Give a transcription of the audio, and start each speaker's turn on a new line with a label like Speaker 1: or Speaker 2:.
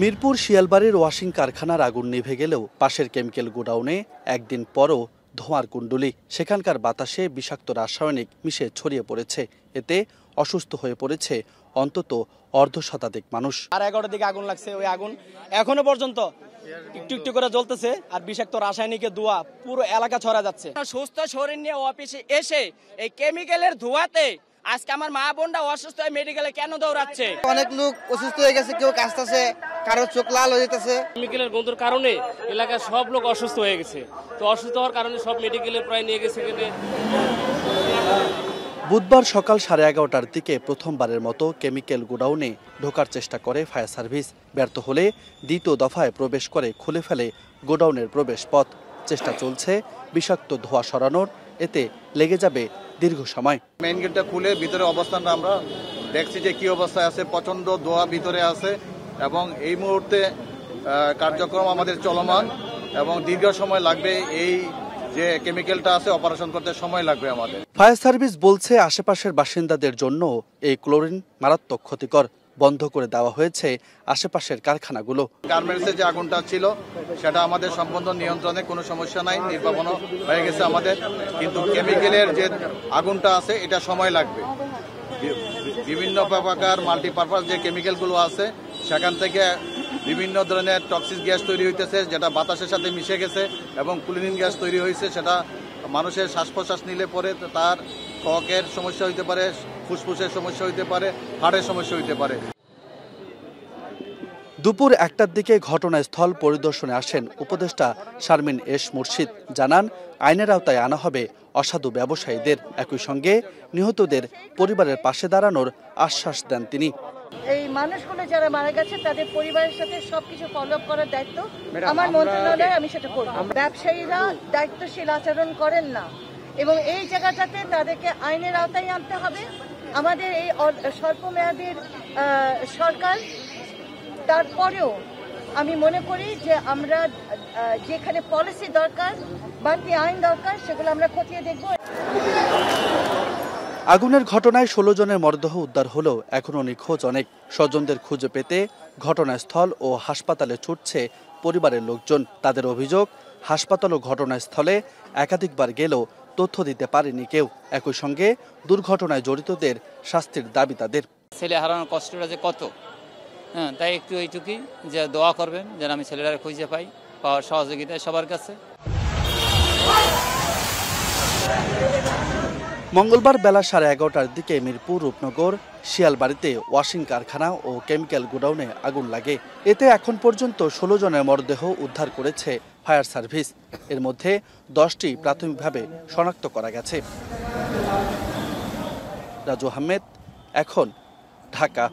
Speaker 1: Mirpur শিয়ালবাড়ির washing কারখানার আগুন নিভে গেলেও পাশের কেমিক্যাল গোডাউনে একদিন পরও ধোঁয়ার কুণ্ডলী। সেখানকার বাতাসে বিষাক্ত রাসায়নিক মিশে ছড়িয়ে পড়েছে। এতে অসুস্থ হয়ে পড়েছে অন্তত অর্ধশতাধিক মানুষ।
Speaker 2: আর 11টার দিকে আগুন লাগছে। ওই আগুন এখনো পর্যন্ত একটু একটু করে জ্বলতেছে, আর বিষাক্ত রাসায়নিকের ধোঁয়া পুরো এলাকা ছড়া যাচ্ছে। সুস্থ শরীর নিয়ে অফিসে এসে এই কেমিক্যালের ধোঁয়াতে আজকে আমার মা বোনরা অসুস্থ হয়ে মেডিকেলে কেন দৌড়াচ্ছে?
Speaker 3: অনেক লোক অসুস্থ হয়ে গেছে, কেউ কাশতেছে, কারো চোখ লাল হয়ে যেতেছে।
Speaker 4: কেমিক্যালের গন্ধের কারণে এলাকার সব লোক অসুস্থ হয়ে গেছে। তো অসুস্থ হওয়ার কারণে সব মেডিকেলে প্রায় নিয়ে গেছে।
Speaker 1: বুধবার সকাল 11:30টার দিকে প্রথমবারের মতো কেমিক্যাল গোডাউনে ঢোকার চেষ্টা করে ফায়ার সার্ভিস। ব্যর্থ হলে দ্বিতীয় দফায় প্রবেশ করে খুলে ফেলে গোডাউনের প্রবেশ পথ। চেষ্টা চলছে বিষাক্ত ধোঁয়া সরানোর, এতে লেগে যাবে দীর্ঘ সময়।
Speaker 5: মেইন গেটটা খুলে ভিতরে অবস্থানটা আমরা দেখছি যে কি অবস্থায় আছে, প্রচন্ড ধোঁয়া ভিতরে আছে এবং এই মুহূর্তে কার্যক্রম আমাদের চলমান এবং দীর্ঘ সময় লাগবে। এই যে কেমিক্যালটা আছে অপারেশন করতে সময় লাগবে আমাদের।
Speaker 1: ফায়ার সার্ভিস বলছে আশেপাশের বাসিন্দাদের জন্য এই ক্লোরিন মারাত্মক ক্ষতিকর। বন্ধ করে দেওয়া হয়েছে আশেপাশের কারখানাগুলো।
Speaker 5: গার্মেন্টসে যে আগুনটা ছিল সেটা আমাদের সম্পূর্ণ নিয়ন্ত্রণে, কোনো সমস্যা নাই, নির্বাপনও হয়ে গেছে আমাদের। কিন্তু কেমিক্যালের যে আগুনটা আছে এটা সময় লাগবে। বিভিন্ন প্রকার মাল্টিপারপাস যে কেমিক্যালগুলো আছে সেখান থেকে বিভিন্ন ধরনের টক্সিক গ্যাস তৈরি হইতেছে, যেটা বাতাসের সাথে মিশে গেছে এবং ক্লোরিন গ্যাস তৈরি হয়েছে। সেটা মানুষের শ্বাস প্রশ্বাস নিলে পরে তার ত্বকের সমস্যা হইতে পারে, ফুসফুসের সমস্যা হইতে পারে, হাড়ের সমস্যা হইতে পারে।
Speaker 1: দুপুর 1টার দিকে ঘটনাস্থল পরিদর্শনে আসেন উপদেষ্টা শারমিন এস মুর্শিদ। জানান, আইনের আওতায় আনা হবে অসাধু ব্যবসায়ীদের। একই সঙ্গে নিহতদের পরিবারের পাশে দাঁড়ানোর আশ্বাস দেন তিনি।
Speaker 6: এই মানুষগুলো যারা মারা গেছে তাদের পরিবারের সাথে সবকিছু ফলো আপ করার দায়িত্ব আমার মন্ত্রণালয়ে, আমি সেটা করব। ব্যবসায়ীরা দায়িত্বশীল আচরণ করেন না এবং এই জায়গাটাতে তাদেরকে আইনের আওতায় আনতে হবে। আমাদের এই স্বল্পমেয়াদীর সরকার, তারপরেও আমি মনে করি যে আমরা যেখানে পলিসি দরকার, বাড়তি আইন দরকার, সেগুলো আমরা খতিয়ে দেখব।
Speaker 1: আগুনের ঘটনায় 16 জনের মরদেহ উদ্ধার হলেও এখনও নিখোঁজ অনেক। স্বজনদের খুঁজে পেতে ঘটনাস্থল ও হাসপাতালে ছুটছে পরিবারের লোকজন। তাদের অভিযোগ, হাসপাতাল ও ঘটনাস্থলে একাধিকবার গেলেও তথ্য দিতে পারেনি কেউ। একই সঙ্গে দুর্ঘটনায় জড়িতদের শাস্তির দাবি তাদের।
Speaker 7: ছেলে হারানোর কষ্টটা যে কত, তাই একটু এইটুকুই যে দোয়া করবেন যেন আমি ছেলেরা খুঁজে পাওয়ার সহযোগিতায় সবার কাছে।
Speaker 1: মঙ্গলবার বেলা 11:30টার দিকে মিরপুর রূপনগর শিয়ালবাড়িতে ওয়াশিং কারখানা ও কেমিক্যাল গোডাউনে আগুন লাগে। এতে এখন পর্যন্ত 16 জনের মরদেহ উদ্ধার করেছে ফায়ার সার্ভিস। এর মধ্যে 10টি প্রাথমিকভাবে শনাক্ত করা গেছে। রাজু আহমেদ, এখন, ঢাকা।